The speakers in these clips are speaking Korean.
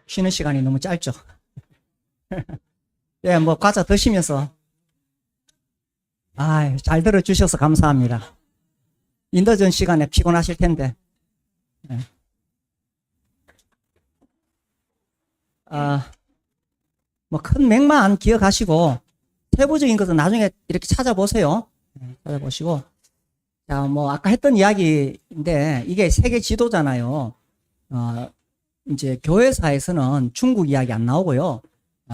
쉬는 시간이 너무 짧죠. 예, 뭐 과자 드시면서 잘 들어주셔서 감사합니다. 이 늦은 시간에 피곤하실 텐데. 예. 뭐 큰 맥만 기억하시고 세부적인 것은 나중에 이렇게 찾아보세요. 찾아보시고. 자, 뭐 아까 했던 이야기인데 이게 세계 지도잖아요. 이제 교회사에서는 중국 이야기 안 나오고요.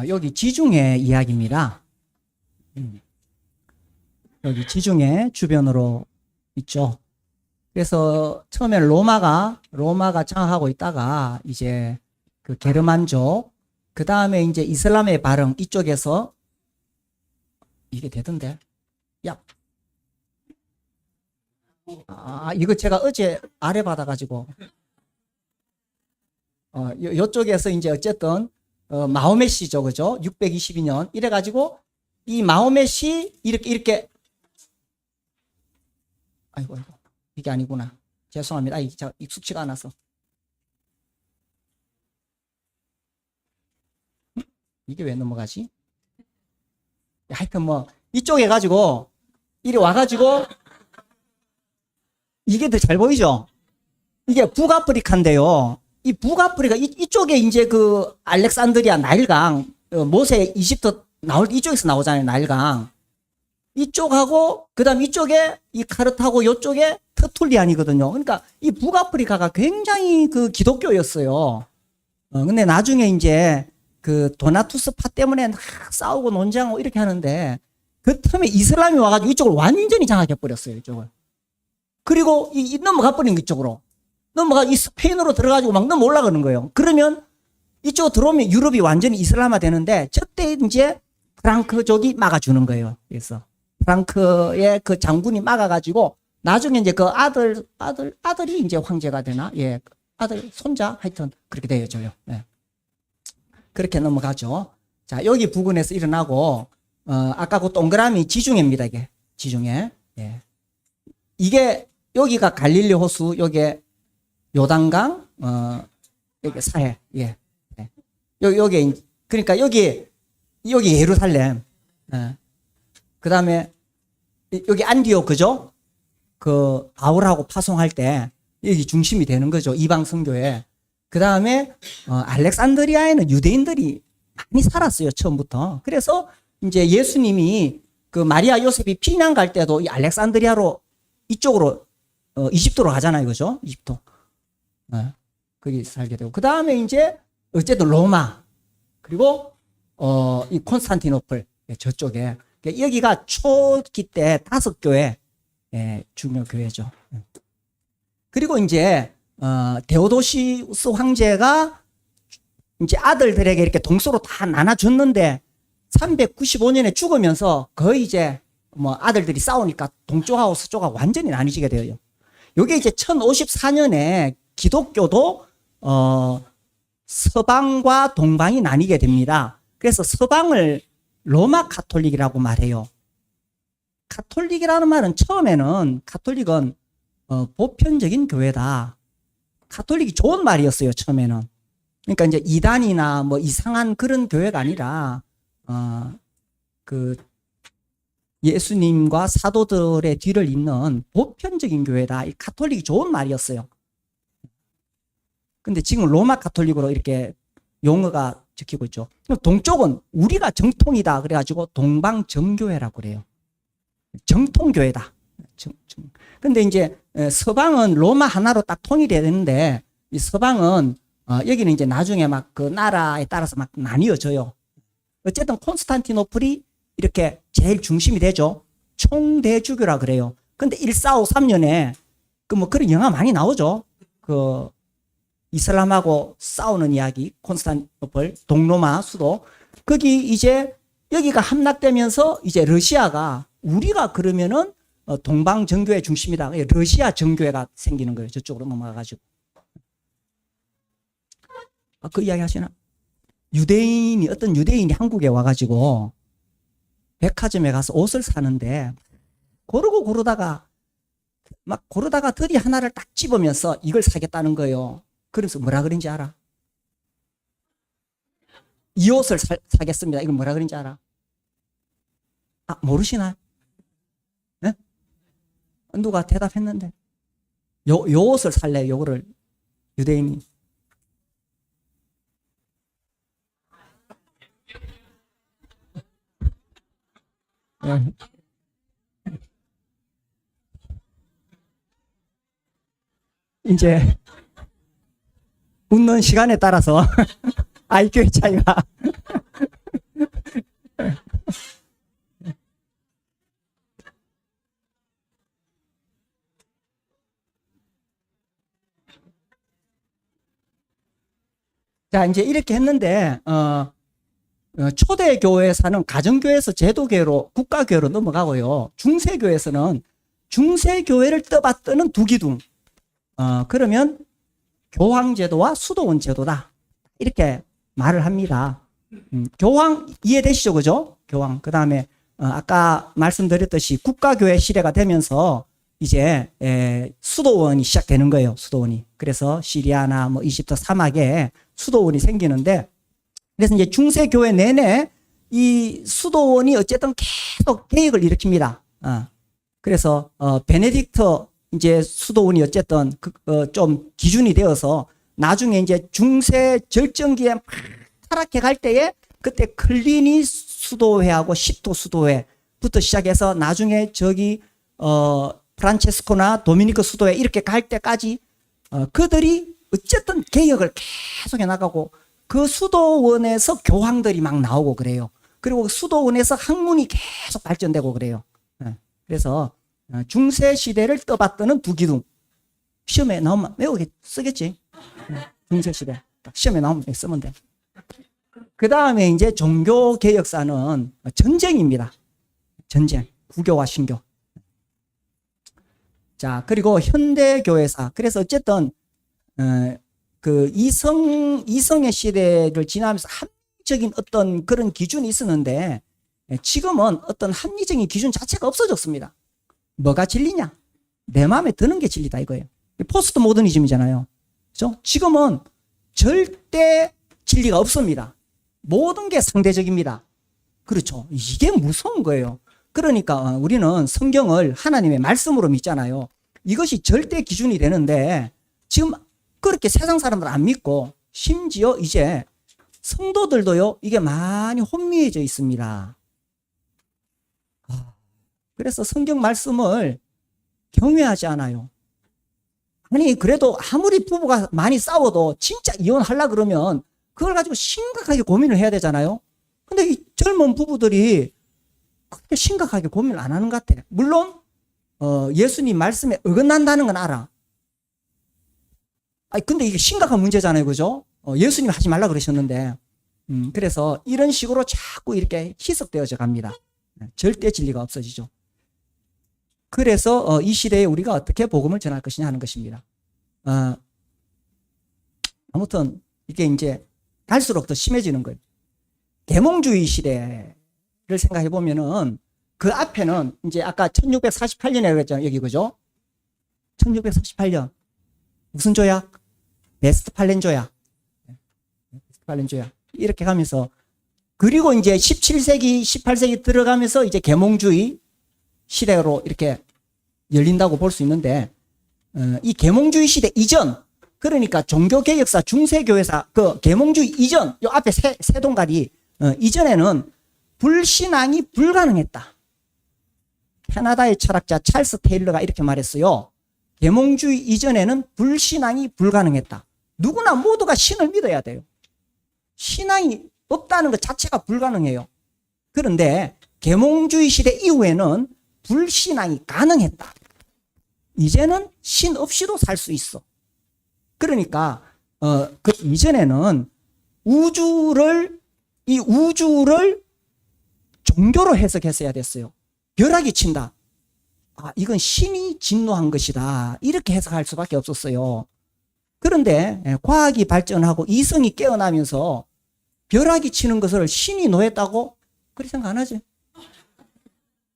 여기 지중해 이야기입니다. 여기 지중해 주변으로 있죠. 그래서 처음에 로마가 장악하고 있다가 이제 그 게르만족, 그 다음에 이제 이슬람의 발흥 이쪽에서 이게 되던데. 야. 이거 제가 어제 아래 받아가지고. 요쪽에서 이제 어쨌든, 마호메시죠. 그죠? 622년. 이래가지고, 이 마호메시, 이렇게. 아이고. 이게 아니구나. 죄송합니다. 제가 익숙치가 않아서. 이게 왜 넘어가지? 하여튼 뭐, 이쪽 해가지고, 이리 와가지고, 이게 더 잘 보이죠? 이게 북아프리카인데요. 이 북아프리카, 이쪽에 이제 그 알렉산드리아 나일강, 모세 이집트 나올 때 이쪽에서 나오잖아요, 나일강. 이쪽하고, 그 다음 이쪽에 이 카르타고 이쪽에 터툴리안이거든요. 그러니까 이 북아프리카가 굉장히 그 기독교였어요. 근데 나중에 이제 그 도나투스파 때문에 막 싸우고 논쟁하고 이렇게 하는데 그 틈에 이슬람이 와가지고 이쪽을 완전히 장악해버렸어요, 이쪽을. 그리고 넘어가 버린 이쪽으로. 이 스페인으로 들어가지고 막 넘어 올라가는 거예요. 그러면 이쪽으로 들어오면 유럽이 완전히 이슬람화 되는데 저때 이제 프랑크족이 막아주는 거예요. 그래서 프랑크의 그 장군이 막아가지고 나중에 이제 그 아들이 이제 황제가 되나? 예. 아들, 손자? 하여튼 그렇게 되어져요. 예. 그렇게 넘어가죠. 자, 여기 부근에서 일어나고, 아까 그 동그라미 지중해입니다, 이게. 지중해. 예. 이게, 여기가 갈릴리 호수, 여기 요단강, 여기 사해. 예. 예. 여기, 그러니까 여기 예루살렘. 예. 그 다음에, 여기 안디옥, 그죠? 그, 바울하고 파송할 때, 여기 중심이 되는 거죠. 이방 선교에. 그 다음에 알렉산드리아에는 유대인들이 많이 살았어요, 처음부터. 그래서 이제 예수님이 그 마리아 요셉이 피난 갈 때도 이 알렉산드리아로 이쪽으로 이집트로 가잖아요, 그죠? 이집트. 거기 살게 되고. 그 다음에 이제 어쨌든 로마 그리고 이 콘스탄티노플 저쪽에 여기가 초기 때 5교회 중요 교회죠. 그리고 이제 데오도시우스 황제가 이제 아들들에게 이렇게 동서로 다 나눠줬는데 395년에 죽으면서 거의 이제 뭐 아들들이 싸우니까 동쪽하고 서쪽하고 완전히 나뉘지게 돼요. 요게 이제 1054년에 기독교도 서방과 동방이 나뉘게 됩니다. 그래서 서방을 로마 카톨릭이라고 말해요. 카톨릭이라는 말은 처음에는 카톨릭은 보편적인 교회다. 카톨릭이 좋은 말이었어요, 처음에는. 그러니까 이제 이단이나 뭐 이상한 그런 교회가 아니라, 그 예수님과 사도들의 뒤를 잇는 보편적인 교회다. 이 카톨릭이 좋은 말이었어요. 근데 지금 로마 카톨릭으로 이렇게 용어가 적히고 있죠. 동쪽은 우리가 정통이다. 그래가지고 동방정교회라고 그래요. 정통교회다. 근데 이제 서방은 로마 하나로 딱 통일해야 되는데 이 서방은 여기는 이제 나중에 막 그 나라에 따라서 막 나뉘어져요. 어쨌든 콘스탄티노플이 이렇게 제일 중심이 되죠. 총대주교라 그래요. 근데 1453년에 그 뭐 그런 영화 많이 나오죠. 그 이슬람하고 싸우는 이야기, 콘스탄티노플 동로마 수도. 거기 이제 여기가 함락되면서 이제 러시아가 우리가 그러면은 동방 정교회 중심이다. 러시아 정교회가 생기는 거예요. 저쪽으로 넘어가가지고. 그 이야기 하시나? 어떤 유대인이 한국에 와가지고 백화점에 가서 옷을 사는데 고르다가 드디 하나를 딱 집으면서 이걸 사겠다는 거예요. 그래서 뭐라 그런지 알아? 이 옷을 사겠습니다. 이건 뭐라 그런지 알아? 아, 모르시나? 네? 누가 대답했는데. 요 옷을 살래, 요거를. 유대인이. 네. 이제, 웃는 시간에 따라서 IQ의 차이가. 자, 이제 이렇게 했는데, 초대교회에서는 가정교회에서 제도교회로, 국가교회로 넘어가고요. 중세교회에서는 중세교회를 떠받드는 두 기둥. 그러면 교황제도와 수도원 제도다. 이렇게 말을 합니다. 교황 이해되시죠? 그죠? 교황. 그 다음에, 아까 말씀드렸듯이 국가교회 시대가 되면서 이제, 수도원이 시작되는 거예요. 수도원이. 그래서 시리아나 뭐 이집트 사막에 수도원이 생기는데, 그래서 이제 중세교회 내내 이 수도원이 어쨌든 계속 개혁을 일으킵니다. 그래서, 베네딕트 이제 수도원이 어쨌든 좀 기준이 되어서 나중에 이제 중세 절정기에 막 타락해 갈 때에 그때 클리니 수도회하고 시토 수도회부터 시작해서 나중에 저기, 프란체스코나 도미니크 수도회 이렇게 갈 때까지, 그들이 어쨌든 개혁을 계속 해 나가고 그 수도원에서 교황들이 막 나오고 그래요. 그리고 수도원에서 학문이 계속 발전되고 그래요. 그래서 중세 시대를 떠받드는 두 기둥. 시험에 나오면 외우게 쓰겠지. 중세 시대 시험에 나오면 쓰면 돼. 그 다음에 이제 종교 개혁사는 전쟁입니다. 전쟁, 구교와 신교. 자, 그리고 현대교회사. 그래서 어쨌든 그 이성의 시대를 지나면서 합리적인 어떤 그런 기준이 있었는데 지금은 어떤 합리적인 기준 자체가 없어졌습니다. 뭐가 진리냐? 내 마음에 드는 게 진리다 이거예요. 포스트 모더니즘이잖아요. 그렇죠? 지금은 절대 진리가 없습니다. 모든 게 상대적입니다. 그렇죠? 이게 무서운 거예요. 그러니까 우리는 성경을 하나님의 말씀으로 믿잖아요. 이것이 절대 기준이 되는데 지금 그렇게 세상 사람들 안 믿고 심지어 이제 성도들도요, 이게 많이 혼미해져 있습니다. 그래서 성경 말씀을 경외하지 않아요. 아니, 그래도 아무리 부부가 많이 싸워도 진짜 이혼하려고 그러면 그걸 가지고 심각하게 고민을 해야 되잖아요. 근데 이 젊은 부부들이 그렇게 심각하게 고민을 안 하는 것 같아. 물론, 예수님 말씀에 어긋난다는 건 알아. 아니, 근데 이게 심각한 문제잖아요. 그죠? 예수님 하지 말라 그러셨는데. 그래서 이런 식으로 자꾸 이렇게 희석되어져 갑니다. 절대 진리가 없어지죠. 그래서 이 시대에 우리가 어떻게 복음을 전할 것이냐 하는 것입니다. 아무튼 이게 이제 갈수록 더 심해지는 거예요. 계몽주의 시대를 생각해 보면은 그 앞에는 이제 아까 1648년에 그랬잖아요. 여기 그죠? 1648년 무슨 조약? 베스트팔렌 조약. 베스트팔렌 조약. 이렇게 가면서 그리고 이제 17세기, 18세기 들어가면서 이제 계몽주의 시대로 이렇게 열린다고 볼 수 있는데, 이 계몽주의 시대 이전, 그러니까 종교개혁사, 중세교회사, 그 계몽주의 이전, 요 앞에 세 동가리, 이전에는 불신앙이 불가능했다. 캐나다의 철학자 찰스 테일러가 이렇게 말했어요. 계몽주의 이전에는 불신앙이 불가능했다. 누구나 모두가 신을 믿어야 돼요. 신앙이 없다는 것 자체가 불가능해요. 그런데 계몽주의 시대 이후에는 불신앙이 가능했다. 이제는 신 없이도 살 수 있어. 그러니까 그 이전에는 이 우주를 종교로 해석했어야 됐어요. 벼락이 친다. 아, 이건 신이 진노한 것이다. 이렇게 해석할 수밖에 없었어요. 그런데 과학이 발전하고 이성이 깨어나면서 벼락이 치는 것을 신이 노했다고? 그렇게 생각 안 하지?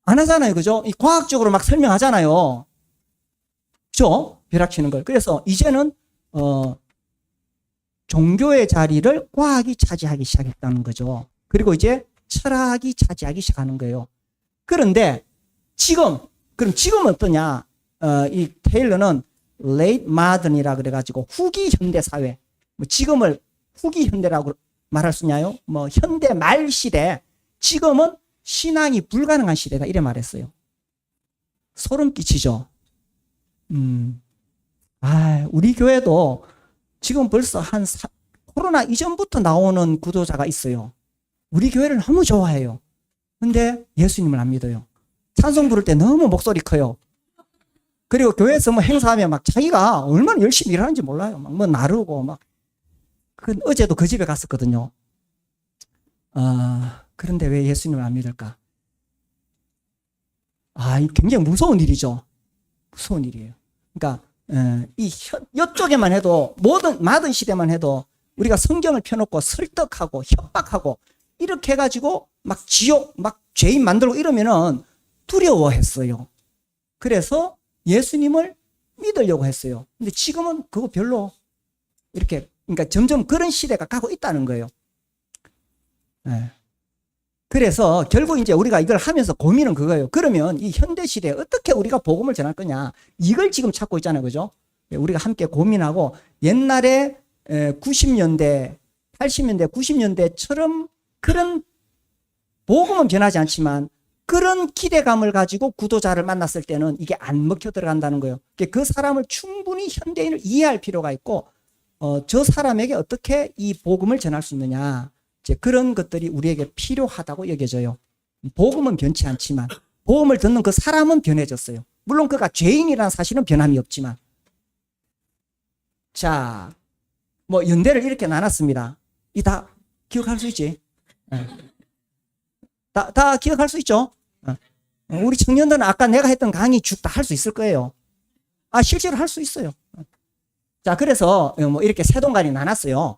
안 하잖아요. 그죠? 이 과학적으로 막 설명하잖아요. 그죠? 벼락 치는 걸. 그래서 이제는 종교의 자리를 과학이 차지하기 시작했다는 거죠. 그리고 이제 철학이 차지하기 시작하는 거예요. 그런데 그럼 지금은 어떠냐? 이 테일러는 late modern이라 그래가지고 후기 현대 사회, 뭐 지금을 후기 현대라고 말할 수 있나요? 뭐 현대 말 시대, 지금은 신앙이 불가능한 시대다 이래 말했어요. 소름 끼치죠. 우리 교회도 지금 벌써 코로나 이전부터 나오는 구도자가 있어요. 우리 교회를 너무 좋아해요. 근데 예수님을 안 믿어요. 찬송 부를 때 너무 목소리 커요. 그리고 교회에서 뭐 행사하면 막 자기가 얼마나 열심히 일하는지 몰라요. 막 뭐 나르고 막. 어제도 그 집에 갔었거든요. 그런데 왜 예수님을 안 믿을까? 굉장히 무서운 일이죠. 무서운 일이에요. 그러니까 이쪽에만 해도 모든 시대만 해도 우리가 성경을 펴놓고 설득하고 협박하고 이렇게 해가지고 막 지옥 막 죄인 만들고 이러면은 두려워했어요. 그래서 예수님을 믿으려고 했어요. 근데 지금은 그거 별로 이렇게 그러니까 점점 그런 시대가 가고 있다는 거예요. 네. 그래서 결국 이제 우리가 이걸 하면서 고민은 그거예요. 그러면 이 현대 시대에 어떻게 우리가 복음을 전할 거냐? 이걸 지금 찾고 있잖아요. 그죠? 우리가 함께 고민하고 옛날에 90년대, 80년대, 90년대처럼 그런 복음은 변하지 않지만 그런 기대감을 가지고 구도자를 만났을 때는 이게 안 먹혀 들어간다는 거예요. 그 사람을 충분히 현대인을 이해할 필요가 있고 저 사람에게 어떻게 이 복음을 전할 수 있느냐. 이제 그런 것들이 우리에게 필요하다고 여겨져요. 복음은 변치 않지만 복음을 듣는 그 사람은 변해졌어요. 물론 그가 죄인이라는 사실은 변함이 없지만. 자, 뭐 연대를 이렇게 나눴습니다. 이 다 기억할 수 있지? 다 기억할 수 있죠? 우리 청년들은 아까 내가 했던 강의 쭉 다 할 수 있을 거예요. 실제로 할 수 있어요. 자, 그래서 뭐 이렇게 세 동간이 나눴어요.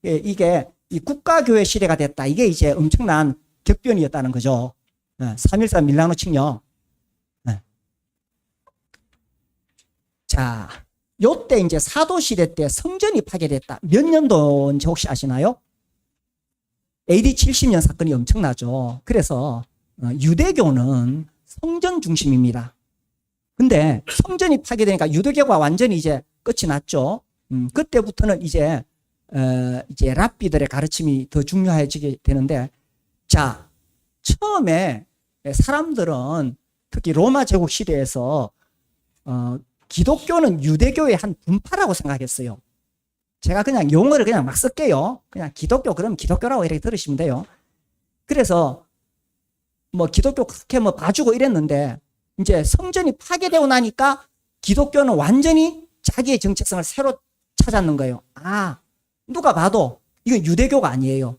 이게 이 국가교회 시대가 됐다. 이게 이제 엄청난 격변이었다는 거죠. 3.14 밀라노 칙령. 자, 요때 이제 사도시대 때 성전이 파괴됐다. 몇 년도인지 혹시 아시나요? AD 70년 사건이 엄청나죠. 그래서 유대교는 성전 중심입니다. 근데 성전이 파괴되니까 유대교가 완전히 이제 끝이 났죠. 그때부터는 이제 랍비들의 가르침이 더 중요해지게 되는데, 자, 처음에 사람들은 특히 로마 제국 시대에서 기독교는 유대교의 한 분파라고 생각했어요. 제가 그냥 용어를 그냥 막 쓸게요. 그냥 기독교 그럼 기독교라고 이렇게 들으시면 돼요. 그래서 뭐 기독교 그렇게 뭐 봐주고 이랬는데 이제 성전이 파괴되고 나니까 기독교는 완전히 자기의 정체성을 새로 찾았는 거예요. 누가 봐도 이건 유대교가 아니에요.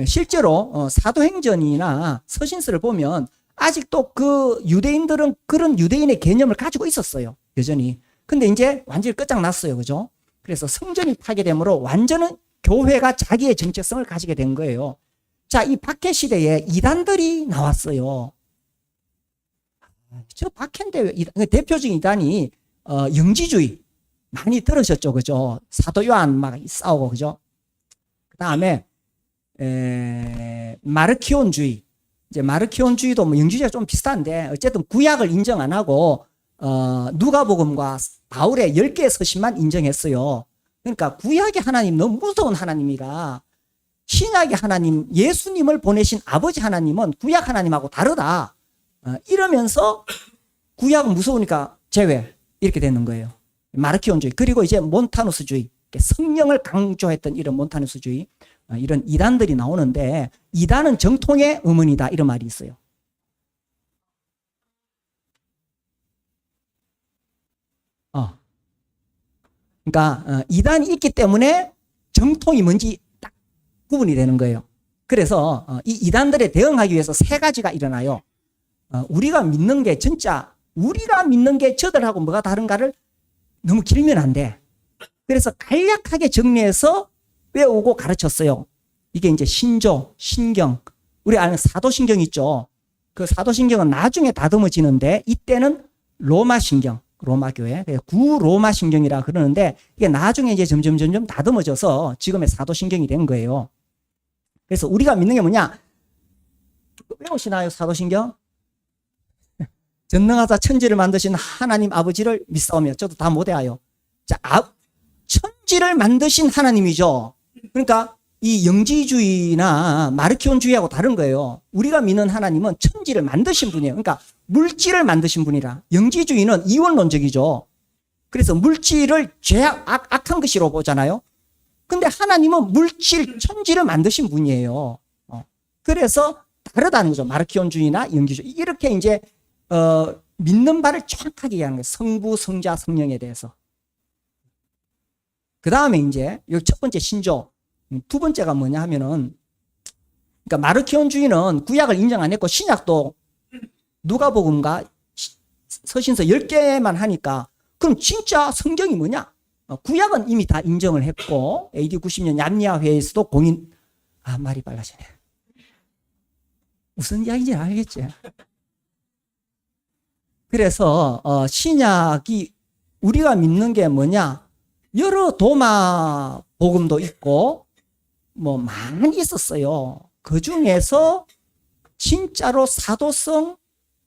실제로 사도행전이나 서신서를 보면 아직도 그 유대인들은 그런 유대인의 개념을 가지고 있었어요. 여전히. 근데 이제 완전히 끝장났어요. 그죠? 그래서 성전이 파괴되므로 완전한 교회가 자기의 정체성을 가지게 된 거예요. 자, 이 박해 시대에 이단들이 나왔어요. 저 박해인데 대표적인 이단이 영지주의 많이 들으셨죠, 그죠? 사도 요한 막 싸우고, 그죠? 그 다음에 마르키온주의. 이제 마르키온주의도 뭐 영지주의가 좀 비슷한데 어쨌든 구약을 인정 안 하고 누가복음과 바울의 10개의 서신만 인정했어요. 그러니까 구약의 하나님 너무 무서운 하나님이라 신약의 하나님 예수님을 보내신 아버지 하나님은 구약 하나님하고 다르다. 이러면서 구약은 무서우니까 제외 이렇게 되는 거예요. 마르키온주의. 그리고 이제 몬타누스주의. 성령을 강조했던 이런 몬타누스주의. 이런 이단들이 나오는데 이단은 정통의 음운이다 이런 말이 있어요. 그러니까 이단이 있기 때문에 정통이 뭔지 딱 구분이 되는 거예요. 그래서 이 이단들에 대응하기 위해서 세 가지가 일어나요. 우리가 믿는 게 진짜 우리가 믿는 게 저들하고 뭐가 다른가를 너무 길면 안 돼. 그래서 간략하게 정리해서 외우고 가르쳤어요. 이게 이제 신조, 신경, 우리 아는 사도신경 있죠. 그 사도신경은 나중에 다듬어지는데 이때는 로마신경, 로마 교회. 구로마 신경이라 그러는데 이게 나중에 이제 점점 다듬어져서 지금의 사도 신경이 된 거예요. 그래서 우리가 믿는 게 뭐냐? 외우시나요? 사도 신경? 전능하사 천지를 만드신 하나님 아버지를 믿사오며. 저도 다 못 외워요. 자, 천지를 만드신 하나님이죠. 그러니까 이 영지주의나 마르키온주의하고 다른 거예요. 우리가 믿는 하나님은 천지를 만드신 분이에요. 그러니까 물질을 만드신 분이라. 영지주의는 이원론적이죠. 그래서 물질을 악한 것이라고 보잖아요. 근데 하나님은 물질, 천지를 만드신 분이에요. 그래서 다르다는 거죠. 마르키온주의나 영지주의. 이렇게 이제 믿는 바를 정확하게 이해하는 거예요. 성부, 성자, 성령에 대해서. 그 다음에 이제 여기 첫 번째 신조. 두 번째가 뭐냐 하면은, 그러니까 마르키온주의는 구약을 인정 안 했고 신약도 누가복음과 서신서 10개만 하니까 그럼 진짜 성경이 뭐냐? 구약은 이미 다 인정을 했고 AD 90년 얌리아 회의에서도 공인. 말이 빨라지네. 무슨 이야기인지 알겠지? 그래서 신약이 우리가 믿는 게 뭐냐? 여러 도마 복음도 있고 뭐 많이 있었어요. 그 중에서 진짜로 사도성,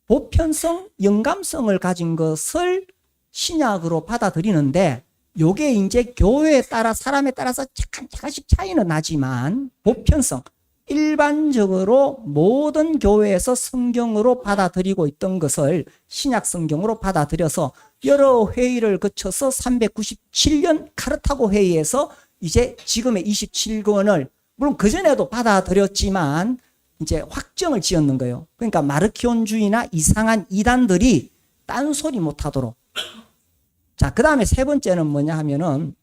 보편성, 영감성을 가진 것을 신약으로 받아들이는데 요게 이제 교회에 따라 사람에 따라서 약간씩 차이는 나지만 보편성, 일반적으로 모든 교회에서 성경으로 받아들이고 있던 것을 신약 성경으로 받아들여서 여러 회의를 거쳐서 397년 카르타고 회의에서 이제 지금의 27권을 물론 그전에도 받아들였지만 이제 확정을 지었는 거예요. 그러니까 마르키온주의나 이상한 이단들이 딴소리 못하도록. 자, 그 다음에 세 번째는 뭐냐 하면은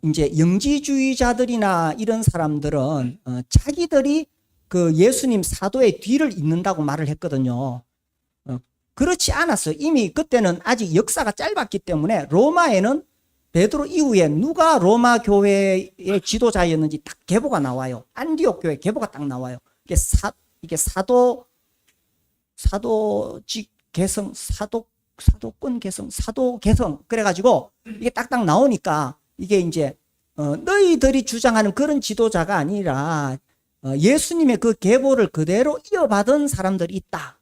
이제 영지주의자들이나 이런 사람들은 자기들이 그 예수님 사도의 뒤를 잇는다고 말을 했거든요. 그렇지 않았어요. 이미 그때는 아직 역사가 짧았기 때문에 로마에는 베드로 이후에 누가 로마 교회의 지도자였는지 딱 계보가 나와요. 안디옥 교회 계보가 딱 나와요. 이게 사도직 개성, 사도권 개성, 사도 개성 그래가지고 이게 딱딱 나오니까 이게 이제 너희들이 주장하는 그런 지도자가 아니라 예수님의 그 계보를 그대로 이어받은 사람들이 있다.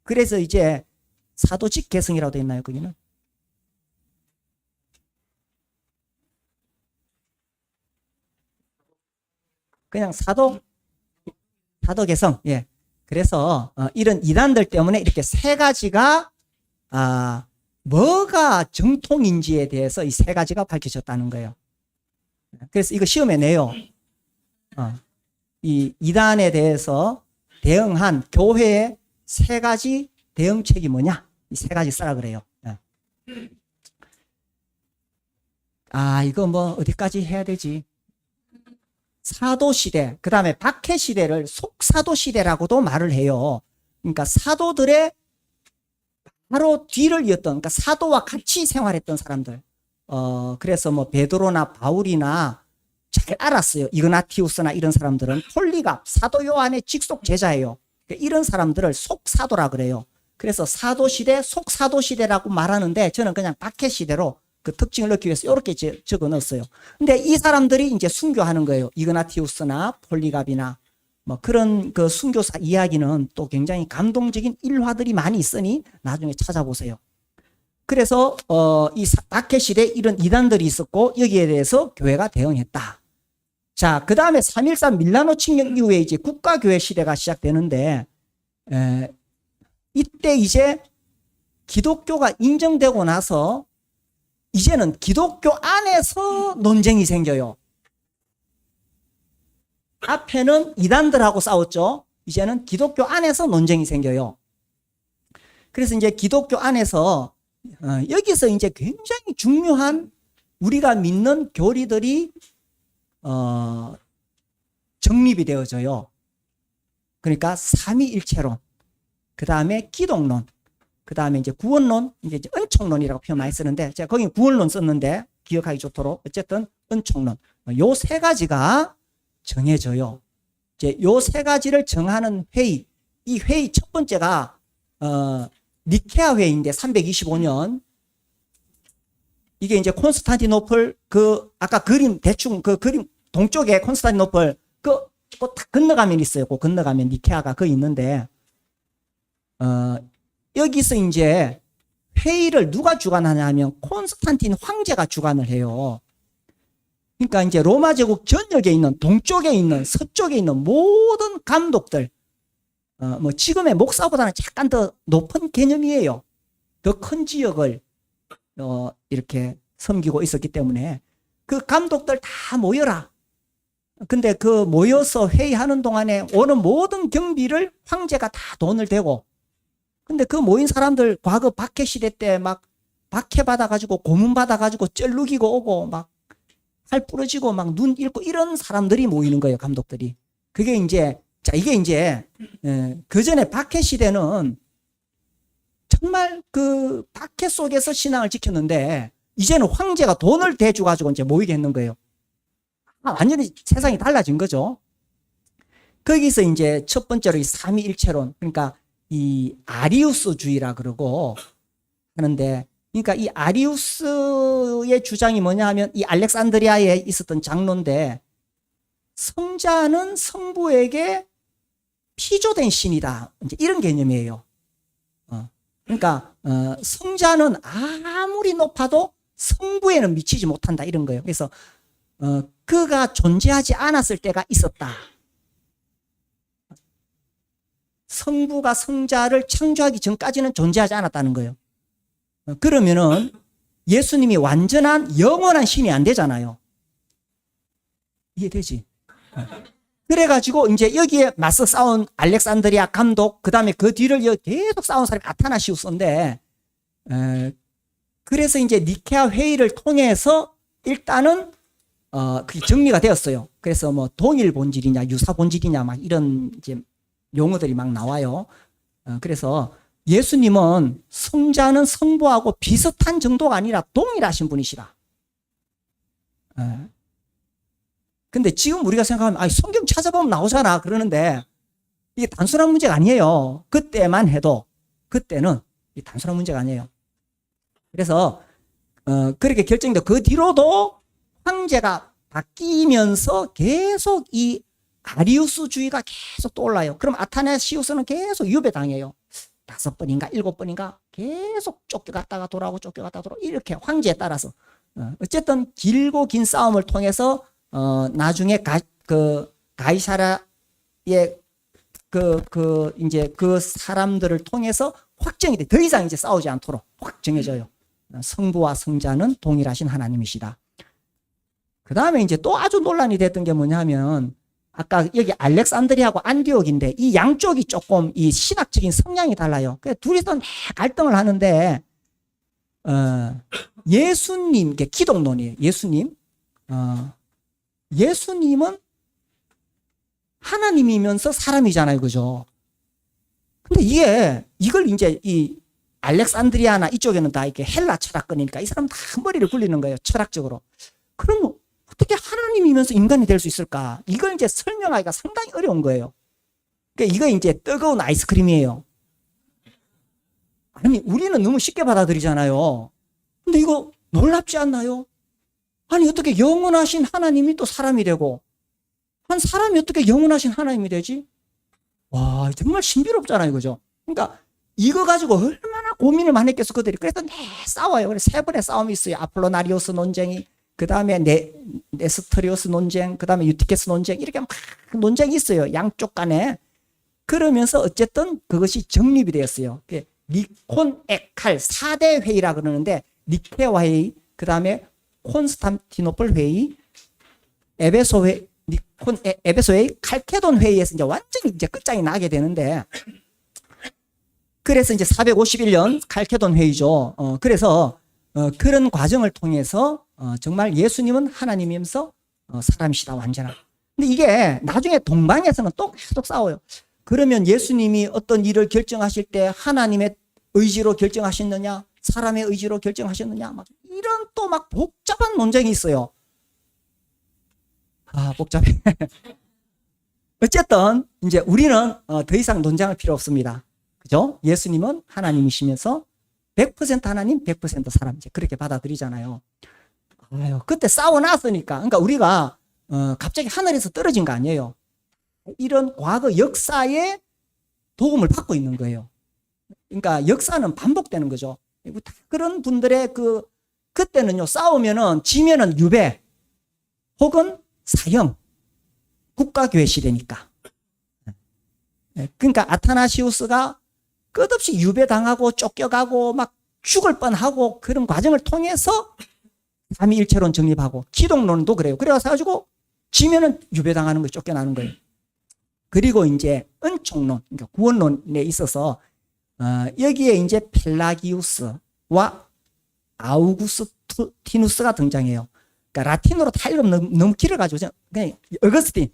그래서 이제 사도직 개성이라고 되어 있나요, 거기는? 그냥 사도 개성. 예. 그래서 이런 이단들 때문에 이렇게 세 가지가 뭐가 정통인지에 대해서 이 세 가지가 밝혀졌다는 거예요. 그래서 이거 시험에 내요. 이 이단에 대해서 대응한 교회의 세 가지 대응책이 뭐냐? 이 세 가지 써라 그래요. 이거 뭐 어디까지 해야 되지? 사도시대, 그 다음에 박해시대를 속사도시대라고도 말을 해요. 그러니까 사도들의 바로 뒤를 이었던, 그러니까 사도와 같이 생활했던 사람들. 그래서 뭐 베드로나 바울이나 잘 알았어요. 이그나티우스나 이런 사람들은 폴리갑, 사도 요한의 직속 제자예요. 그러니까 이런 사람들을 속사도라 그래요. 그래서 사도시대, 속사도시대라고 말하는데 저는 그냥 박해시대로 그 특징을 넣기 위해서 이렇게 적어 넣었어요. 근데 이 사람들이 이제 순교하는 거예요. 이그나티우스나 폴리갑이나 뭐 그런 그 순교사 이야기는 또 굉장히 감동적인 일화들이 많이 있으니 나중에 찾아보세요. 그래서 이 박해 시대에 이런 이단들이 있었고 여기에 대해서 교회가 대응했다. 자, 그 다음에 3.14 밀라노 칙령 이후에 이제 국가교회 시대가 시작되는데 이때 이제 기독교가 인정되고 나서 이제는 기독교 안에서 논쟁이 생겨요. 앞에는 이단들하고 싸웠죠. 이제는 기독교 안에서 논쟁이 생겨요. 그래서 이제 기독교 안에서 여기서 이제 굉장히 중요한 우리가 믿는 교리들이 정립이 되어져요. 그러니까 삼위일체론, 그 다음에 기독론, 그 다음에 이제 구원론, 이제 은총론이라고 표현 많이 쓰는데 제가 거기 구원론 썼는데 기억하기 좋도록 어쨌든 은총론, 요 세 가지가 정해져요. 이제 요 세 가지를 정하는 회의, 이 회의 첫 번째가 니케아 회의인데 325년 이게 이제 콘스탄티노플 아까 그림 대충 그 그림 동쪽에 콘스탄티노플 딱 건너가면 있어요. 그 건너가면 니케아가 그 있는데 여기서 이제 회의를 누가 주관하냐 하면 콘스탄틴 황제가 주관을 해요. 그러니까 이제 로마 제국 전역에 있는 동쪽에 있는 서쪽에 있는 모든 감독들 뭐 지금의 목사보다는 약간 더 높은 개념이에요. 더 큰 지역을 이렇게 섬기고 있었기 때문에 그 감독들 다 모여라. 근데 그 모여서 회의하는 동안에 오는 모든 경비를 황제가 다 돈을 대고 근데 그 모인 사람들 과거 박해 시대 때 막 박해 받아가지고 고문 받아가지고 쩔룩이고 오고 막 살 부러지고 막 눈 잃고 이런 사람들이 모이는 거예요. 감독들이. 그게 이제 이게 이제 그 전에 박해 시대는 정말 그 박해 속에서 신앙을 지켰는데 이제는 황제가 돈을 대주가지고 이제 모이게 했는 거예요. 완전히 세상이 달라진 거죠. 거기서 이제 첫 번째로 이 삼위일체론, 그러니까 이 아리우스주의라 그러고 하는데, 그러니까 이 아리우스의 주장이 뭐냐 하면 이 알렉산드리아에 있었던 장로인데 성자는 성부에게 피조된 신이다. 이제 이런 개념이에요. 그러니까 성자는 아무리 높아도 성부에는 미치지 못한다 이런 거예요. 그래서 그가 존재하지 않았을 때가 있었다. 성부가 성자를 창조하기 전까지는 존재하지 않았다는 거예요. 그러면은 예수님이 완전한 영원한 신이 안 되잖아요. 이해되지? 그래가지고 이제 여기에 맞서 싸운 알렉산드리아 감독, 그 다음에 그 뒤를 계속 싸운 사람이 아타나시우스인데, 그래서 이제 니케아 회의를 통해서 일단은 그게 정리가 되었어요. 그래서 뭐 동일 본질이냐 유사 본질이냐 막 이런 이제 용어들이 막 나와요. 그래서 예수님은 성자는 성부하고 비슷한 정도가 아니라 동일하신 분이시라. 근데 지금 우리가 생각하면 성경 찾아보면 나오잖아 그러는데 이게 단순한 문제가 아니에요. 그때만 해도 그때는 단순한 문제가 아니에요. 그래서 그렇게 결정돼 그 뒤로도 황제가 바뀌면서 계속 이 아리우스주의가 계속 떠올라요. 그럼 아타나시우스는 계속 유배당해요. 5번인가 7번인가 계속 쫓겨갔다가 돌아오고 쫓겨갔다가 돌아오고 이렇게 황제에 따라서 어쨌든 길고 긴 싸움을 통해서 나중에 가이사라의 이제 그 사람들을 통해서 확정이 돼. 더 이상 이제 싸우지 않도록 확 정해져요. 성부와 성자는 동일하신 하나님이시다. 그 다음에 이제 또 아주 논란이 됐던 게 뭐냐면 아까 여기 알렉산드리아하고 안디옥인데 이 양쪽이 조금 이 신학적인 성향이 달라요. 그래서 둘이서 갈등을 하는데 예수님, 기독론이에요. 예수님은 하나님이면서 사람이잖아요. 그죠? 근데 이걸 이제 이 알렉산드리아나 이쪽에는 다 이렇게 헬라 철학권이니까 이 사람 다 머리를 굴리는 거예요. 철학적으로. 그럼 어떻게 하나님이면서 인간이 될 수 있을까? 이걸 이제 설명하기가 상당히 어려운 거예요. 그러니까 이거 이제 뜨거운 아이스크림이에요. 아니, 우리는 너무 쉽게 받아들이잖아요. 근데 이거 놀랍지 않나요? 아니, 어떻게 영원하신 하나님이 또 사람이 되고, 한 사람이 어떻게 영원하신 하나님이 되지? 와, 정말 신비롭잖아요. 그죠? 그러니까 이거 가지고 얼마나 고민을 많이 했겠어, 그들이. 그래서 싸워요. 그래서 3번의 싸움이 있어요. 아폴로나리오스 논쟁이. 그 다음에 네스터리오스 논쟁, 그 다음에 유티케스 논쟁, 이렇게 막 논쟁이 있어요. 양쪽 간에. 그러면서 어쨌든 그것이 정립이 되었어요. 니콘 에칼 4대 회의라 그러는데, 니케아 회의, 그 다음에 콘스탄티노플 회의, 에베소 회의, 에베소 회의, 칼케돈 회의에서 이제 완전히 이제 끝장이 나게 되는데, 그래서 이제 451년 칼케돈 회의죠. 그래서 그런 과정을 통해서 정말 예수님은 하나님이면서 사람이시다 완전한. 근데 이게 나중에 동방에서는 또 계속 싸워요. 그러면 예수님이 어떤 일을 결정하실 때 하나님의 의지로 결정하셨느냐, 사람의 의지로 결정하셨느냐, 막 이런 또 막 복잡한 논쟁이 있어요. 복잡해. 어쨌든 이제 우리는 더 이상 논쟁할 필요 없습니다. 그죠? 예수님은 하나님이시면서 100% 하나님, 100% 사람, 이제 그렇게 받아들이잖아요. 아유, 그때 싸워 놨으니까. 그러니까 우리가, 갑자기 하늘에서 떨어진 거 아니에요. 이런 과거 역사에 도움을 받고 있는 거예요. 그러니까 역사는 반복되는 거죠. 그런 분들의 그때는요, 싸우면은, 지면은 유배, 혹은 사형, 국가교회 시대니까. 그러니까 아타나시우스가 끝없이 유배당하고 쫓겨가고 막 죽을 뻔하고 그런 과정을 통해서 삼위일체론 정립하고 기독론도 그래요. 그래가지고 지면은 유배당하는 거예요. 쫓겨나는 거예요. 그리고 이제 은총론, 그러니까 구원론에 있어서 여기에 이제 펠라기우스와 아우구스티누스가 등장해요. 그러니까 라틴어로 다 읽으면 너무 길어가지고 그냥 어거스틴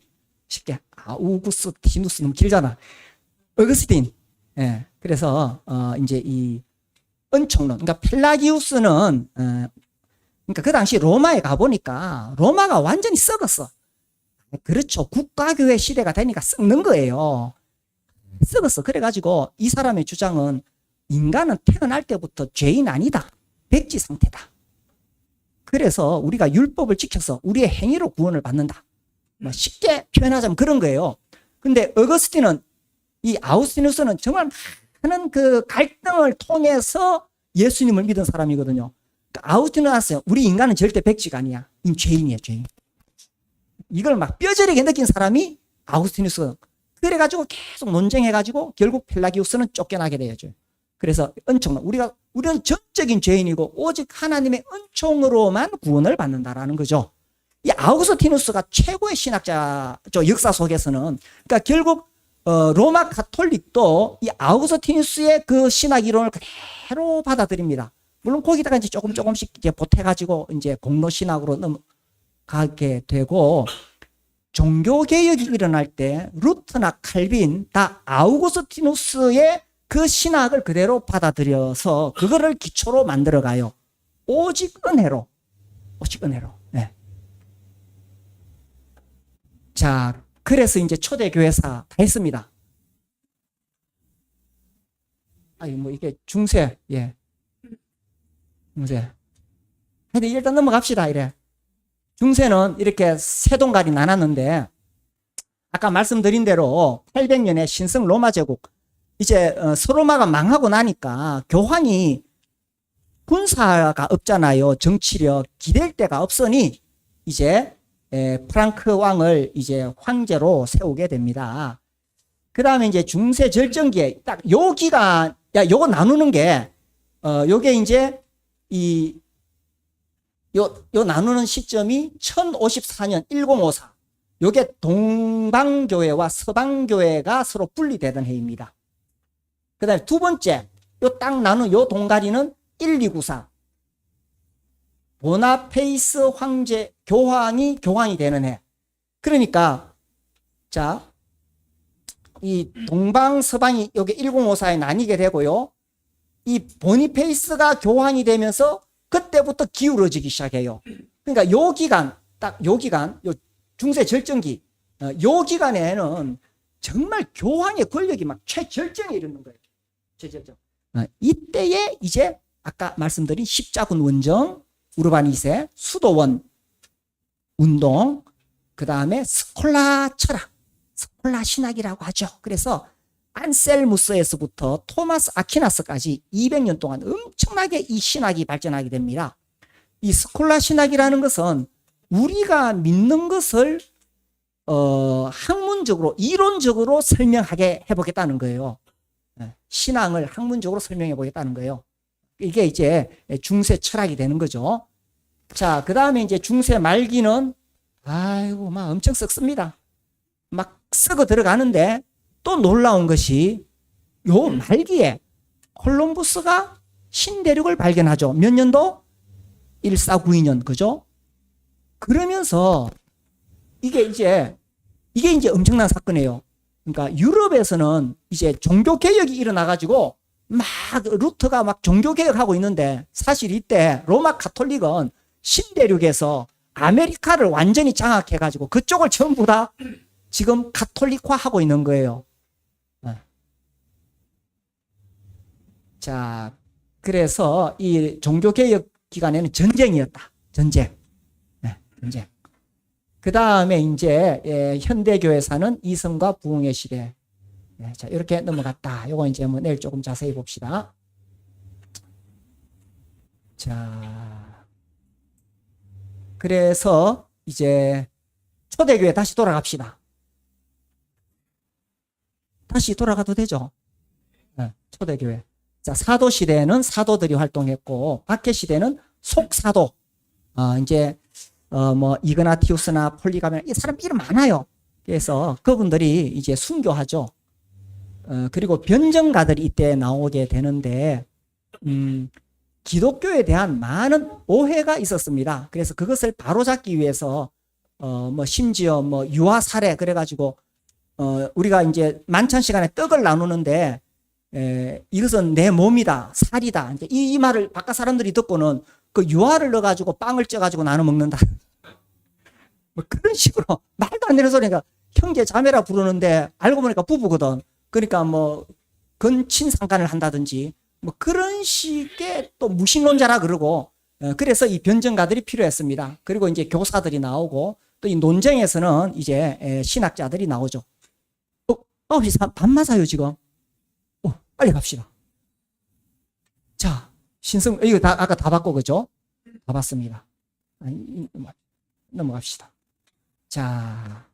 쉽게 아우구스티누스 너무 길잖아. 어거스틴. 예. 그래서 이제 이 은총론, 그러니까 펠라기우스는 그러니까 그 당시 로마에 가보니까 로마가 완전히 썩었어. 그렇죠. 국가교회 시대가 되니까 썩는 거예요. 썩었어. 그래가지고 이 사람의 주장은 인간은 태어날 때부터 죄인 아니다. 백지 상태다. 그래서 우리가 율법을 지켜서 우리의 행위로 구원을 받는다. 뭐 쉽게 표현하자면 그런 거예요. 근데 어거스틴은, 이 아우스티누스는 정말 많은 그 갈등을 통해서 예수님을 믿은 사람이거든요. 그러니까 아우스티누스는 우리 인간은 절대 백지가 아니야. 이 죄인이에요, 죄인. 이걸 막 뼈저리게 느낀 사람이 아우스티누스. 그래가지고 계속 논쟁해가지고 결국 펠라기우스는 쫓겨나게 되죠. 그래서 은총론, 우리는 전적인 죄인이고 오직 하나님의 은총으로만 구원을 받는다라는 거죠. 이 아우구스티누스가 최고의 신학자죠. 역사 속에서는. 그러니까 결국 로마 가톨릭도 이 아우구스티누스의 그 신학 이론을 그대로 받아들입니다. 물론 거기다가 이제 조금씩 이제 보태가지고 이제 공로 신학으로 넘어가게 되고, 종교 개혁이 일어날 때 루터나 칼빈 다 아우구스티누스의 그 신학을 그대로 받아들여서 그거를 기초로 만들어가요. 오직 은혜로. 네. 자, 그래서 이제 초대교회사 다 했습니다. 아니, 뭐 이게 중세, 예. 중세. 근데 일단 넘어갑시다, 이래. 중세는 이렇게 세 동갈이 나눴는데, 아까 말씀드린 대로 800년에 신성 로마 제국, 이제 서로마가 망하고 나니까 교황이 군사가 없잖아요. 정치력, 기댈 데가 없으니 이제 프랑크 왕을 이제 황제로 세우게 됩니다. 그 다음에 이제 중세 절정기에 딱 요 기간, 요거 나누는 게, 요게 이제 요 나누는 시점이 1054년 1054. 요게 동방교회와 서방교회가 서로 분리되던 해입니다. 그 다음에 두 번째, 요 딱 나눈 요 동가리는 1294. 보나페이스 황제, 교황이 되는 해. 그러니까, 자, 이 동방, 서방이 여기 1054에 나뉘게 되고요. 이 보니페이스가 교황이 되면서 그때부터 기울어지기 시작해요. 그러니까 요 기간, 딱 요 기간, 요 중세 절정기, 요 기간에는 정말 교황의 권력이 막 최절정에 이르는 거예요. 최절정. 이때에 이제 아까 말씀드린 십자군 원정, 우르바니 2세, 수도원 운동, 그 다음에 스콜라 철학, 스콜라 신학이라고 하죠. 그래서 안셀무스에서부터 토마스 아퀴나스까지 200년 동안 엄청나게 이 신학이 발전하게 됩니다. 이 스콜라 신학이라는 것은 우리가 믿는 것을 학문적으로, 이론적으로 설명하게 해보겠다는 거예요. 신앙을 학문적으로 설명해 보겠다는 거예요. 이게 이제 중세 철학이 되는 거죠. 자, 그 다음에 이제 중세 말기는, 아이고, 막 엄청 썩습니다. 막 썩어 들어가는데, 또 놀라운 것이, 요 말기에 콜럼부스가 신대륙을 발견하죠. 몇 년도? 1492년, 그죠? 그러면서, 이게 이제 엄청난 사건이에요. 그러니까 유럽에서는 이제 종교개혁이 일어나가지고 막 루터가 막 종교개혁하고 있는데, 사실 이때 로마 가톨릭은 신대륙에서 아메리카를 완전히 장악해가지고 그쪽을 전부 다 지금 가톨릭화하고 있는 거예요. 자, 그래서 이 종교개혁 기간에는 전쟁이었다. 전쟁. 네, 전쟁. 그 다음에 이제 현대교회사는 이성과 부흥의 시대. 네, 자, 이렇게 넘어갔다. 요거 이제 뭐 내일 조금 자세히 봅시다. 자, 그래서 이제 초대교회 다시 돌아갑시다. 다시 돌아가도 되죠? 네, 초대교회. 자, 사도시대에는 사도들이 활동했고, 박해시대는 속사도. 이제, 뭐, 이그나티우스나 폴리가메나, 이 사람 이름 많아요. 그래서 그분들이 이제 순교하죠. 그리고 변정가들이 이때 나오게 되는데, 기독교에 대한 많은 오해가 있었습니다. 그래서 그것을 바로잡기 위해서 뭐 심지어 뭐 유아 살해 그래가지고 우리가 이제 만찬 시간에 떡을 나누는데 이것은 내 몸이다 살이다 이제 이 말을 바깥 사람들이 듣고는 그 유아를 넣어가지고 빵을 쪄가지고 나눠 먹는다. 뭐 그런 식으로 말도 안 되는 소리가 형제 자매라 부르는데 알고 보니까 부부거든. 그러니까 뭐 근친상간을 한다든지. 뭐 그런 식의 또 무신론자라 그러고 그래서 이 변증가들이 필요했습니다. 그리고 이제 교사들이 나오고 또 이 논쟁에서는 이제 신학자들이 나오죠. 9시 반 맞아요 지금. 빨리 갑시다. 자, 신성 이거 다 아까 다 봤고 그죠? 다 봤습니다. 넘어갑시다. 자,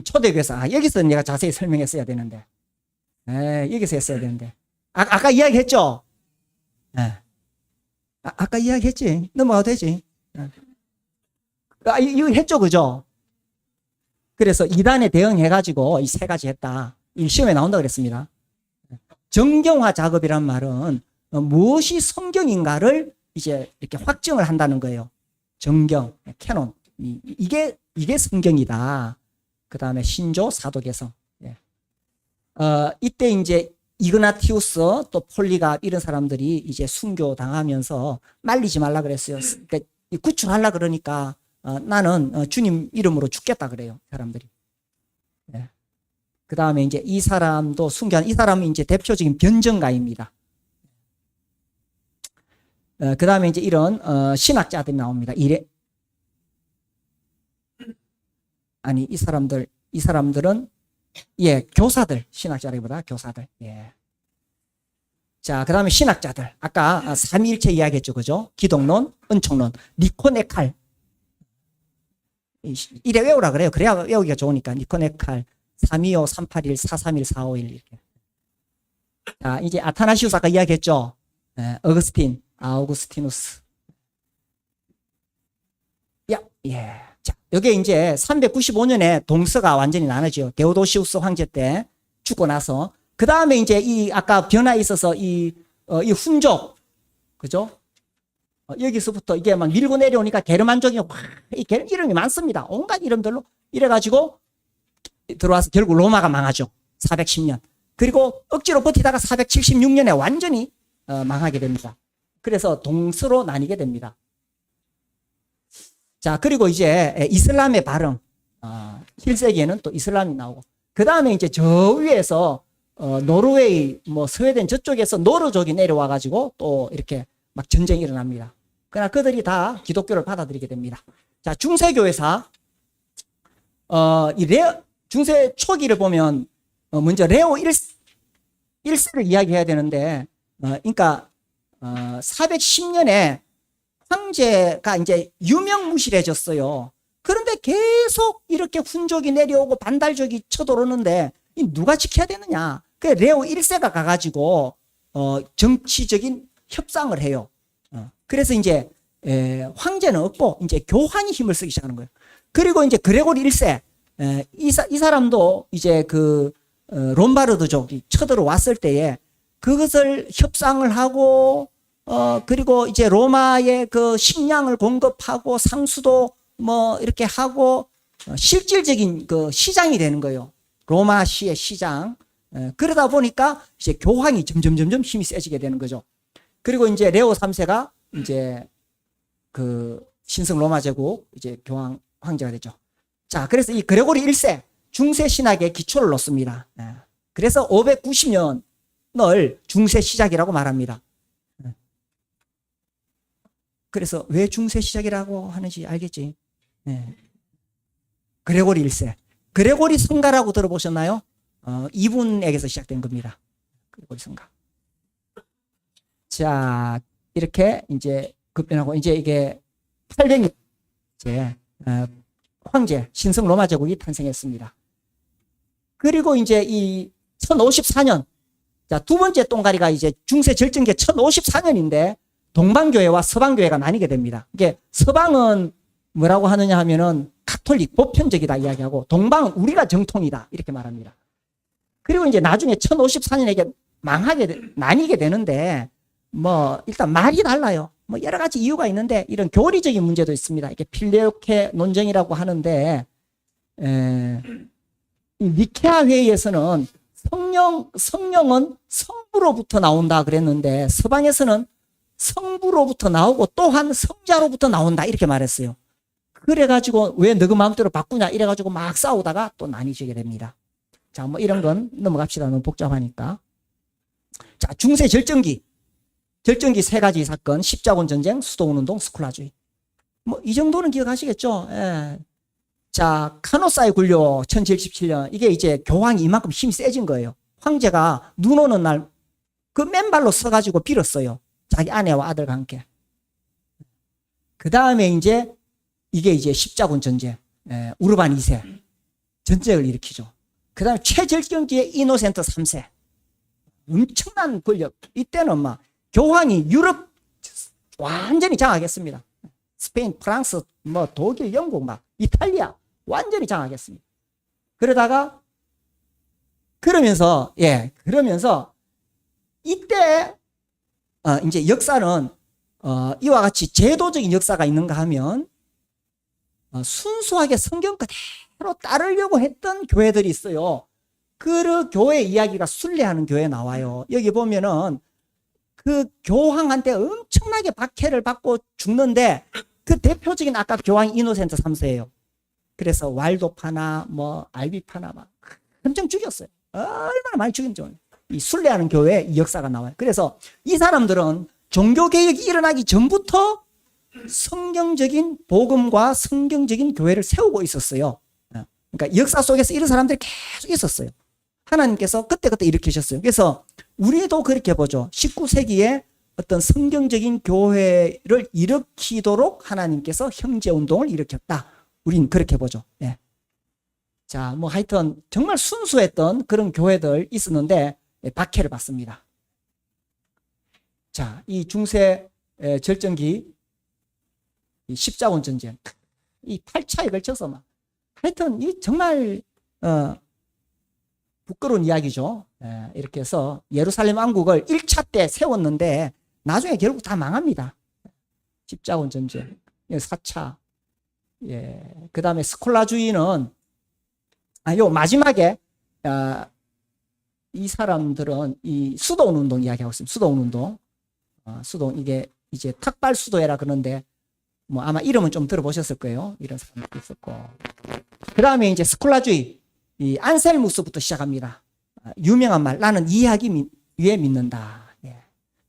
초대교사 여기서 내가 자세히 설명했어야 되는데 여기서 했어야 되는데 아까 이야기했죠? 네. 아까 이야기했지? 넘어가도 되지? 이거 했죠, 그죠? 그래서 이단에 대응해가지고 이 세 가지 했다. 이 시험에 나온다 그랬습니다. 정경화 작업이란 말은 무엇이 성경인가를 이제 이렇게 확정을 한다는 거예요. 정경, 캐논. 이게 성경이다. 그 다음에 신조, 사도 개성. 이때 이제 이그나티우스 또 폴리갑 이런 사람들이 이제 순교 당하면서 말리지 말라 그랬어요. 그러니까 구출하려 그러니까 나는 주님 이름으로 죽겠다 그래요. 사람들이. 네. 그 다음에 이제 이 사람도 순교한 이 사람은 이제 대표적인 변증가입니다. 그 다음에 이제 이런 신학자들이 나옵니다. 이 사람들은 교사들, 신학자라기보다 교사들. 예. 자, 그 다음에 신학자들. 아까 삼위일체 이야기했죠, 그죠? 기독론, 은총론, 니코네칼. 이래 외우라 그래요. 그래야 외우기가 좋으니까. 니코네칼, 325, 381, 431, 451 이렇게. 자, 이제 아타나시우스 아까 이야기했죠? 어거스틴, 아우구스티누스. 예. 자, 여기에 이제 395년에 동서가 완전히 나눠져요. 데오도시우스 황제 때 죽고 나서. 그 다음에 이제 이 아까 변화에 있어서 이 훈족, 그죠? 여기서부터 이게 막 밀고 내려오니까 게르만족이 이름이 많습니다. 온갖 이름들로. 이래가지고 들어와서 결국 로마가 망하죠. 410년. 그리고 억지로 버티다가 476년에 완전히 망하게 됩니다. 그래서 동서로 나뉘게 됩니다. 자, 그리고 이제 이슬람의 발흥. 7세기에는 또 이슬람이 나오고. 그 다음에 이제 저 위에서 노르웨이, 뭐 스웨덴 저쪽에서 노르족이 내려와가지고 또 이렇게 막 전쟁이 일어납니다. 그러나 그들이 다 기독교를 받아들이게 됩니다. 자, 중세교회사. 중세 초기를 보면 먼저 레오 1세를 이야기해야 되는데, 그러니까 410년에 황제가 이제 유명무실해졌어요. 그런데 계속 이렇게 훈족이 내려오고 반달족이 쳐들어오는데 누가 지켜야 되느냐? 그 레오 1세가 가가지고 정치적인 협상을 해요. 그래서 이제 황제는 없고 이제 교황이 힘을 쓰기 시작하는 거예요. 그리고 이제 그레고리 1세 이 사람도 이제 그 롬바르드족이 쳐들어왔을 때에 그것을 협상을 하고 그리고 이제 로마의 그 식량을 공급하고 상수도 뭐 이렇게 하고 실질적인 그 시장이 되는 거예요. 로마시의 시장. 그러다 보니까 이제 교황이 점점 힘이 세지게 되는 거죠. 그리고 이제 레오 3세가 이제 그 신성 로마 제국 이제 교황 황제가 되죠. 자, 그래서 이 그레고리 1세 중세 신학의 기초를 놓습니다. 그래서 590년은 중세 시작이라고 말합니다. 그래서 왜 중세 시작이라고 하는지 알겠지? 네. 그레고리 1세. 그레고리 성가라고 들어보셨나요? 이분에게서 시작된 겁니다. 그레고리 성가. 자, 이렇게 이제 급변하고 이제 이게 800년 이제 황제 신성 로마 제국이 탄생했습니다. 그리고 이제 이 1054년 자, 두 번째 동가리가 이제 중세 절정기 1054년인데 동방교회와 서방교회가 나뉘게 됩니다. 이게 서방은 뭐라고 하느냐 하면은 가톨릭 보편적이다 이야기하고 동방은 우리가 정통이다 이렇게 말합니다. 그리고 이제 나중에 1054년에 이게 나뉘게 되는데 뭐 일단 말이 달라요. 뭐 여러 가지 이유가 있는데 이런 교리적인 문제도 있습니다. 이게 필레오케 논쟁이라고 하는데 이 니케아 회의에서는 성령은 성부로부터 나온다 그랬는데 서방에서는 성부로부터 나오고 또한 성자로부터 나온다 이렇게 말했어요. 그래가지고 왜 너그 마음대로 바꾸냐 이래가지고 막 싸우다가 또 나뉘게 됩니다. 자, 뭐 이런 건 넘어갑시다. 너무 복잡하니까. 자, 중세 절정기 세 가지 사건, 십자군 전쟁, 수도원운동, 스콜라주의. 뭐 이 정도는 기억하시겠죠? 예. 자, 카노사의 굴욕 1077년 이게 이제 교황이 이만큼 힘이 세진 거예요. 황제가 눈 오는 날 그 맨발로 서가지고 빌었어요. 자기 아내와 아들과 함께. 그 다음에 이제 이게 이제 십자군 전쟁, 우르반 2세 전쟁을 일으키죠. 그 다음에 최절정기의 이노센트 3세. 엄청난 권력. 이때는 막 교황이 유럽 완전히 장악했습니다. 스페인, 프랑스, 뭐 독일, 영국, 막 이탈리아 완전히 장악했습니다. 그러면서 이때 이제 역사는 이와 같이 제도적인 역사가 있는가 하면 순수하게 성경 그대로 따르려고 했던 교회들이 있어요. 그 교회 이야기가 순례하는 교회에 나와요. 여기 보면은 그 교황한테 엄청나게 박해를 받고 죽는데 그 대표적인 아까 교황 이노센트 3세예요. 그래서 왈도파나 뭐 알비파나 막 엄청 죽였어요. 얼마나 많이 죽인지. 이 순례하는 교회 이 역사가 나와요. 그래서 이 사람들은 종교개혁이 일어나기 전부터 성경적인 복음과 성경적인 교회를 세우고 있었어요. 그러니까 역사 속에서 이런 사람들이 계속 있었어요. 하나님께서 그때그때 일으키셨어요. 그래서 우리도 그렇게 보죠. 19세기에 어떤 성경적인 교회를 일으키도록 하나님께서 형제운동을 일으켰다. 우린 그렇게 보죠. 예. 자, 뭐 하여튼 정말 순수했던 그런 교회들 있었는데 박해를 받습니다. 자, 이 중세 절정기 이 십자군 전쟁 이 8차에 걸쳐서 막 하여튼 이 정말 부끄러운 이야기죠. 이렇게 해서 예루살렘 왕국을 1차 때 세웠는데 나중에 결국 다 망합니다. 십자군 전쟁 4차. 예. 그 다음에 스콜라주의는 요 마지막에 이 사람들은 이 수도원 운동 이야기하고 있습니다. 수도원 운동. 수도원 이게 이제 탁발 수도회라 그러는데 뭐 아마 이름은 좀 들어보셨을 거예요. 이런 사람도 있었고. 그 다음에 이제 스콜라주의 이 안셀무스부터 시작합니다. 유명한 말 나는 이해하기 위해 믿는다. 예.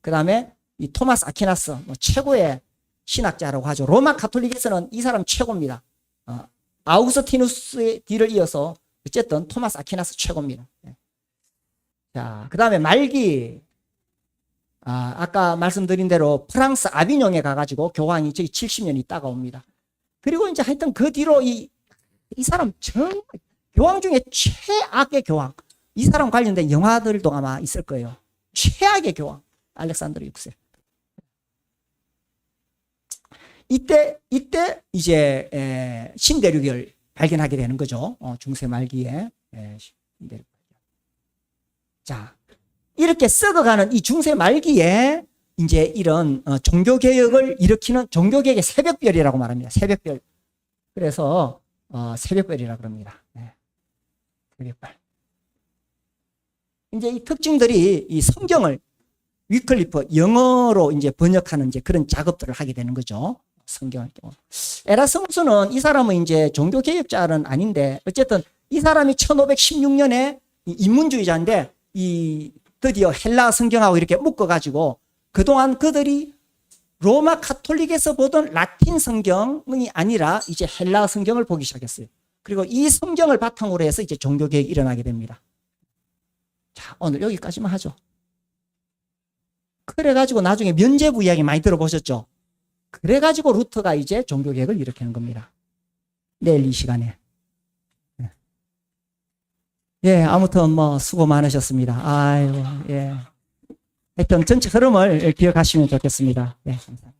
그 다음에 이 토마스 아퀴나스 뭐 최고의 신학자라고 하죠. 로마 가톨릭에서는 이 사람 최고입니다. 아우구스티누스의 뒤를 이어서 어쨌든 토마스 아퀴나스 최고입니다. 예. 자, 그 다음에 말기 아까 말씀드린 대로 프랑스 아비뇽에 가가지고 교황이 저기 70년 있다가 옵니다. 그리고 이제 하여튼 그 뒤로 이 사람 정말 교황 중에 최악의 교황. 이 사람 관련된 영화들도 아마 있을 거예요. 최악의 교황. 알렉산드로 6세. 이때 이제 신대륙을 발견하게 되는 거죠. 중세 말기에. 신대륙. 자, 이렇게 썩어가는 이 중세 말기에 이제 이런 종교개혁을 일으키는 종교개혁의 새벽별이라고 말합니다. 새벽별. 그래서 새벽별이라고 그럽니다. 네. 새벽별. 이제 이 특징들이 이 성경을 위클리프 영어로 이제 번역하는 이제 그런 작업들을 하게 되는 거죠. 성경을. 에라스무스는 이 사람은 이제 종교개혁자는 아닌데 어쨌든 이 사람이 1516년에 인문주의자인데 이 드디어 헬라 성경하고 이렇게 묶어가지고 그동안 그들이 로마 카톨릭에서 보던 라틴 성경이 아니라 이제 헬라 성경을 보기 시작했어요. 그리고 이 성경을 바탕으로 해서 이제 종교개혁이 일어나게 됩니다. 자, 오늘 여기까지만 하죠. 그래가지고 나중에 면죄부 이야기 많이 들어보셨죠? 그래가지고 루터가 이제 종교개혁을 일으키는 겁니다. 내일 이 시간에. 예, 아무튼 뭐 수고 많으셨습니다. 아이고, 예. 하여튼 전체 흐름을 기억하시면 좋겠습니다. 예, 감사합니다.